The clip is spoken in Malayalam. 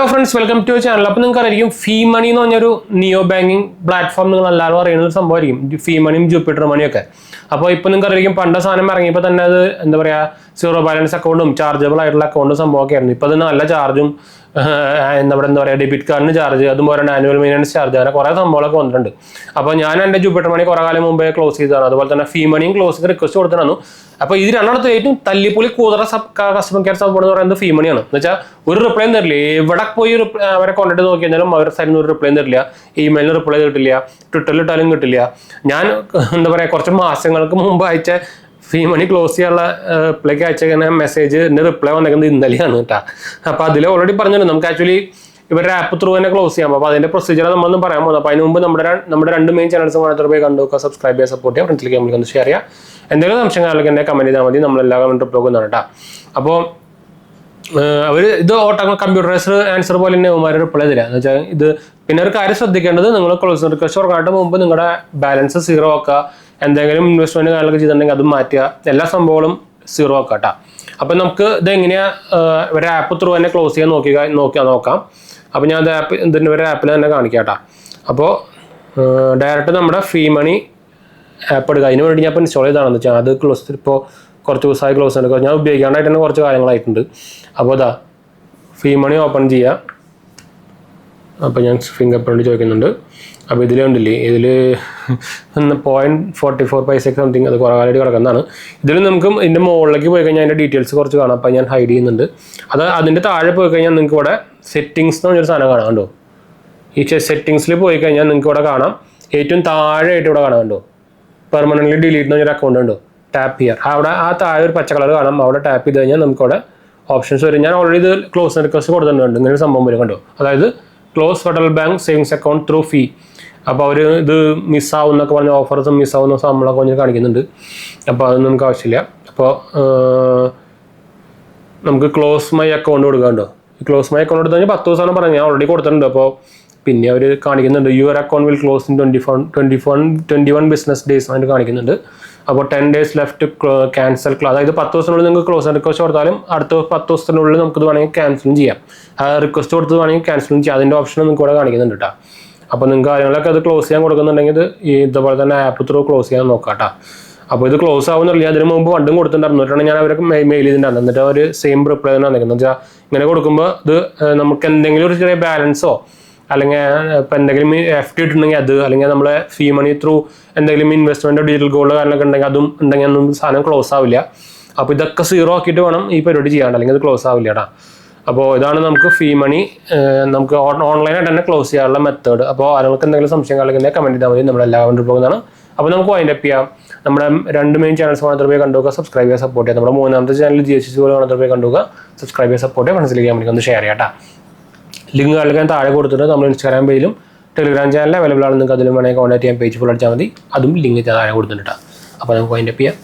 Hello friends, welcome to channel. അപ്പോൾ നിങ്ങൾക്ക് അറിയാം ഫീ മണി എന്ന് പറഞ്ഞൊരു നിയോ ബാങ്കിങ് പ്ലാറ്റ്ഫോം നിങ്ങൾ എല്ലാവരും അറിയുന്ന ഒരു സംഭവമായിരിക്കും, ഫീ മണിയും ജൂപ്പിറ്റർ മണിയൊക്കെ. അപ്പോൾ ഇപ്പോൾ നിങ്ങൾക്ക് അറിയാം പണ്ട സാധനം ഇറങ്ങിയപ്പോൾ തന്നെ അത് എന്താ പറയുക, സീറോ ബാലൻസ് അക്കൗണ്ടും ചാർജബിൾ ആയിട്ടുള്ള അക്കൗണ്ടും സംഭവമൊക്കെ ആയിരുന്നു. ഇപ്പോൾ അത് നല്ല ചാർജും എന്താ പറയുക ഡെബിറ്റ് കാർഡിന് ചാർജ്, അതുപോലെ ആനുവൽ മെയിൻ്റനൻസ് ചാർജ്, അങ്ങനെ കുറേ സംഭവങ്ങളൊക്കെ വന്നിട്ടുണ്ട്. അപ്പോൾ ഞാൻ എൻ്റെ ജൂപ്പിറ്റർ മണി കുറേ കാലം മുമ്പേ ക്ലോസ് ചെയ്തതാണ്. അതുപോലെ തന്നെ ഫീ മണിയും ക്ലോസ് ചെയ്ത് റിക്വസ്റ്റ് കൊടുത്തിരുന്നു. അപ്പോൾ ഇത് രണ്ടിടത്ത് ഏറ്റവും തല്ലിപ്പൊളി കൂടുതൽ കസ്റ്റമർ കെയർ സംഭവം എന്ന് പറയുന്നത് ഫീ മണിയാണ്. എന്ന് വെച്ചാൽ ഒരു റിപ്ലൈ തരില്ല. എവിടെ പോയി അവരെ കോൺടാക്ട് നോക്കി കഴിഞ്ഞാലും അവരുടെ സൈഡിൽ നിന്ന് ഒരു റിപ്ലൈ തരില്ല, ഇമെയിലിന് റിപ്ലൈ കിട്ടില്ല, ട്വിറ്ററിൽ ഇട്ടാലും കിട്ടില്ല. ഞാൻ എന്താ പറയുക, കുറച്ച് മാസങ്ങൾക്ക് മുമ്പ് അയച്ച ഫീ മണി ക്ലോസ് ചെയ്യാനുള്ള റിപ്ലൈക്ക് അയച്ച മെസ്സേജ് റിപ്ലൈ വന്നേക്കുന്നത് ഇന്നലെയാണ് കേട്ടോ. അപ്പോൾ അതിൽ ഓൾറെഡി പറഞ്ഞിട്ടുണ്ട് നമുക്ക് ആക്ച്വലി ഇവരുടെ ആപ്പ് ത്രൂ തന്നെ ക്ലോസ് ചെയ്യാം. അപ്പോൾ അതിന്റെ പ്രൊസീജിയർ നമ്മളൊന്നും പറയാൻ പോകുന്നത്. അപ്പോൾ അതിന് മുമ്പ് നമ്മുടെ രണ്ട് മെയിൻ ചാനൽസ് മാത്രമേ പോയി കണ്ടുനോക്കുക, സബ്സ്ക്രൈബ് ചെയ്യുക, സപ്പോർട്ട് ചെയ്യുക, ഫ്രണ്ട്സിലേക്ക് നമ്മൾക്ക് ഷെയർ ചെയ്യുക. എന്തെങ്കിലും സംശയങ്ങളൊക്കെ എന്നെ കമന്റ് ചെയ്താൽ മതി, നമ്മളെല്ലാ കമന്റ് റിപ്ലൈ കൊടുക്കുന്നതാണ് കേട്ടോ. അപ്പോൾ അവർ ഇത് കമ്പ്യൂട്ടറൈസ്ഡ് ആൻസർ പോലെ തന്നെ അവന്മാർ റിപ്ലൈ തരിക എന്ന് വെച്ചാൽ ഇത്. പിന്നെ ഒരു കാര്യം ശ്രദ്ധിക്കേണ്ടത്, നിങ്ങൾ ക്ലോസ് റിക്വസ്റ്റ് കൊടുക്കാനായിട്ട് മുമ്പ് നിങ്ങളുടെ ബാലൻസ് സീറോ ആക്കുക, എന്തെങ്കിലും ഇൻവെസ്റ്റ്മെന്റ് കാര്യങ്ങളൊക്കെ ചെയ്തിട്ടുണ്ടെങ്കിൽ അതും മാറ്റുക, എല്ലാ സംഭവങ്ങളും സീറോ ആക്കുക കേട്ടോ. അപ്പം നമുക്ക് ഇത് എങ്ങനെയാ ഒരു ആപ്പ് ത്രൂ തന്നെ ക്ലോസ് ചെയ്യാൻ നോക്കാം. അപ്പോൾ ഞാൻ ഇതിൻ്റെ ഒരു ആപ്പിൽ തന്നെ കാണിക്കാം കേട്ടോ. അപ്പോൾ ഡയറക്റ്റ് നമ്മുടെ ഫീ മണി ആപ്പ് എടുക്കുക. അതിന് വേണ്ടി ഞാൻ ഇപ്പോൾ ഇൻസ്റ്റാൾ ചെയ്താണെന്ന് വെച്ചാൽ അത് ക്ലോസ് ഇപ്പോൾ കുറച്ച് ദിവസമായി ക്ലോസ് എടുക്കുക. ഞാൻ ഉപയോഗിക്കാനായിട്ട് തന്നെ കുറച്ച് കാര്യങ്ങളായിട്ടുണ്ട്. അപ്പോൾ അതാ ഫീ മണി ഓപ്പൺ ചെയ്യുക. അപ്പോൾ ഞാൻ ഫിംഗർ പ്രിൻറ്റ് ചോദിക്കുന്നുണ്ട്. അപ്പോൾ ഇതിൽ കണ്ടില്ലേ, ഇതിൽ 0.44 സംതിങ്, അത് കുറേ കാലമായിട്ട് കിടക്കുന്നതാണ്. ഇതിൽ നമുക്ക് ഇതിൻ്റെ മുകളിലേക്ക് പോയി കഴിഞ്ഞാൽ അതിൻ്റെ ഡീറ്റെയിൽസ് കുറച്ച് കാണാം. അപ്പോൾ ഞാൻ ഹൈഡ് ചെയ്യുന്നുണ്ട്. അതിൻ്റെ താഴെ പോയി കഴിഞ്ഞാൽ നിങ്ങൾക്ക് ഇവിടെ സെറ്റിങ്സ് എന്ന് പറഞ്ഞൊരു സാധനം കാണാം കണ്ടോ. ഈ സെറ്റിങ്സിൽ പോയി കഴിഞ്ഞാൽ നിങ്ങൾക്ക് ഇവിടെ കാണാം, ഏറ്റവും താഴെയായിട്ട് ഇവിടെ കാണാം കണ്ടോ, പെർമനൻ്റ്ലി ഡിലീറ്റ് എന്ന് പറഞ്ഞൊരു അക്കൗണ്ട് ഉണ്ടോ, ടാപ്പ് ചെയ്യാം. അവിടെ ആ താഴെ ഒരു പച്ച കളർ കാണാം, അവിടെ ടാപ്പ് ചെയ്ത് കഴിഞ്ഞാൽ നമുക്കവിടെ ഓപ്ഷൻസ് വരും. ഞാൻ ഓൾറെഡി ഇത് ക്ലോസ് റിക്വസ്റ്റ് കൊടുത്തിട്ടുണ്ട്. ഇങ്ങനെ ഒരു സംഭവം വരും കണ്ടോ, അതായത് close Federal Bank savings account through fee. അപ്പോൾ അവർ ഇത് മിസ്സാവുന്നൊക്കെ പറഞ്ഞ ഓഫേഴ്സ് മിസ്സാവുന്ന സംഭവങ്ങളൊക്കെ പറഞ്ഞ് കാണിക്കുന്നുണ്ട്. അപ്പോൾ അതൊന്നും നമുക്ക് ആവശ്യമില്ല. അപ്പോൾ നമുക്ക് ക്ലോസ് മൈ അക്കൗണ്ട് കൊടുക്കാണ്ടോ. ക്ലോസ് മൈ അക്കൗണ്ട് എടുത്തു കഴിഞ്ഞാൽ 10 ദിവസമാണ് പറഞ്ഞത്, ഞാൻ ഓൾറെഡി കൊടുത്തിട്ടുണ്ട്. അപ്പോൾ പിന്നെ അവർ കാണിക്കുന്നുണ്ട് your account will close in 21 business days ആയിട്ട് കാണിക്കുന്നുണ്ട്. അപ്പോൾ 10 days ലെഫ്റ്റ് ക്യാൻസൽ. അതായത് 10 ദിവസത്തിനുള്ളിൽ നിങ്ങൾക്ക് ക്ലോസ് റിക്വസ്റ്റ് കൊടുത്താലും അടുത്ത 10 ദിവസത്തിനുള്ളിൽ നമുക്കിത് വേണമെങ്കിൽ ക്യാൻസലും ചെയ്യാം. റിക്വസ്റ്റ് കൊടുത്തത് വേണമെങ്കിൽ ക്യാൻസലും ചെയ്യാം. അതിൻ്റെ ഓപ്ഷൻ നിങ്ങൾക്ക് ഇവിടെ കാണിക്കുന്നുണ്ട് കേട്ടോ. അപ്പോൾ നിങ്ങൾക്ക് കാര്യങ്ങളൊക്കെ അത് ക്ലോസ് ചെയ്യാൻ കൊടുക്കുന്നുണ്ടെങ്കിൽ ഇത് ഇതുപോലെ തന്നെ ആപ്പ് ത്രൂ ക്ലോസ് ചെയ്യാൻ നോക്കാം കേട്ടോ. അപ്പോൾ ഇത് ക്ലോസ് ആവുന്നില്ല. അതിന് മുമ്പ് പണ്ടും കൊടുത്തിട്ടുണ്ടായിരുന്നു. ഞാൻ അവർക്ക് മെയിൽ ചെയ്തിട്ടുണ്ടായിരുന്നു. എന്നിട്ട് അവർ സെയിം റിപ്ലൈ തന്നെ വന്നിരിക്കുന്നത്. എന്ന് വെച്ചാൽ ഇങ്ങനെ കൊടുക്കുമ്പോൾ ഇത് നമുക്ക് എന്തെങ്കിലും ഒരു ചെറിയ ബാലൻസോ അല്ലെങ്കിൽ ഇപ്പം എന്തെങ്കിലും FD ഇട്ടുണ്ടെങ്കിൽ അത്, അല്ലെങ്കിൽ നമ്മളെ ഫീ മണി ത്രൂ എന്തെങ്കിലും ഇൻവെസ്റ്റ്മെൻറ്റോ ഡിജിറ്റൽ ഗോൾഡ് കാര്യങ്ങളൊക്കെ ഉണ്ടെങ്കിൽ അതും ഉണ്ടെങ്കിൽ ഒന്നും സാധനം ക്ലോസ് ആവില്ല. അപ്പോൾ ഇതൊക്കെ സീറോ ആക്കിയിട്ട് വേണം ഈ പരിപാടി ചെയ്യാണ്ട്, അല്ലെങ്കിൽ അത് ക്ലോസ് ആവില്ല കേട്ടോ. അപ്പോൾ ഇതാണ് നമുക്ക് ഫീ മണി നമുക്ക് ഓൺലൈനായിട്ട് തന്നെ ക്ലോസ് ചെയ്യാനുള്ള മെത്തേഡ്. അപ്പോൾ ആളുകൾക്ക് എന്തെങ്കിലും സംശയം അല്ലെങ്കിൽ കമൻറ്റ് ചെയ്താൽ മതി, നമ്മളെല്ലാ കമൻറ്റ് പോകുന്നതാണ്. അപ്പോൾ നമുക്ക് വൈൻഡപ്പ് ചെയ്യാം. നമ്മുടെ രണ്ട് മെയിൻ ചാനൽസ് മാത്രമേ പോയി കണ്ടുപോകുക, സബ്സ്ക്രൈബ് ചെയ്യുക, സപ്പോർട്ട് ചെയ്യുക. നമ്മുടെ മൂന്നാമത്തെ ചാനൽ GHC മാത്രമേ പോയി കണ്ടുപോകുക, സബ്സ്ക്രൈബ് ചെയ്യുക, സപ്പോർട്ട് ചെയ്യുക, ഫ്രണ്ട്സിലേക്ക് ഒന്ന് ഷെയർ ചെയ്യാം കേട്ടോ. ലിങ്ക് കളിക്കാൻ താഴെ കൊടുത്തിട്ട് നമ്മൾ ഇൻസ്റ്റാഗ്രാം പേജിലും ടെലിഗ്രാം ചാനലിൽ അവൈലബിൾ ആണ്. നിങ്ങൾക്ക് അതിലും വേണമെങ്കിൽ കോൺടാക്ട് ചെയ്യാൻ പേജ് ഫുൾ അടിച്ചാൽ മതി. അതും ലിങ്ക് താഴെ കൊടുത്തിട്ടാണ്. അപ്പോൾ നമുക്ക് വൈൻഡപ്പ് ചെയ്യാം.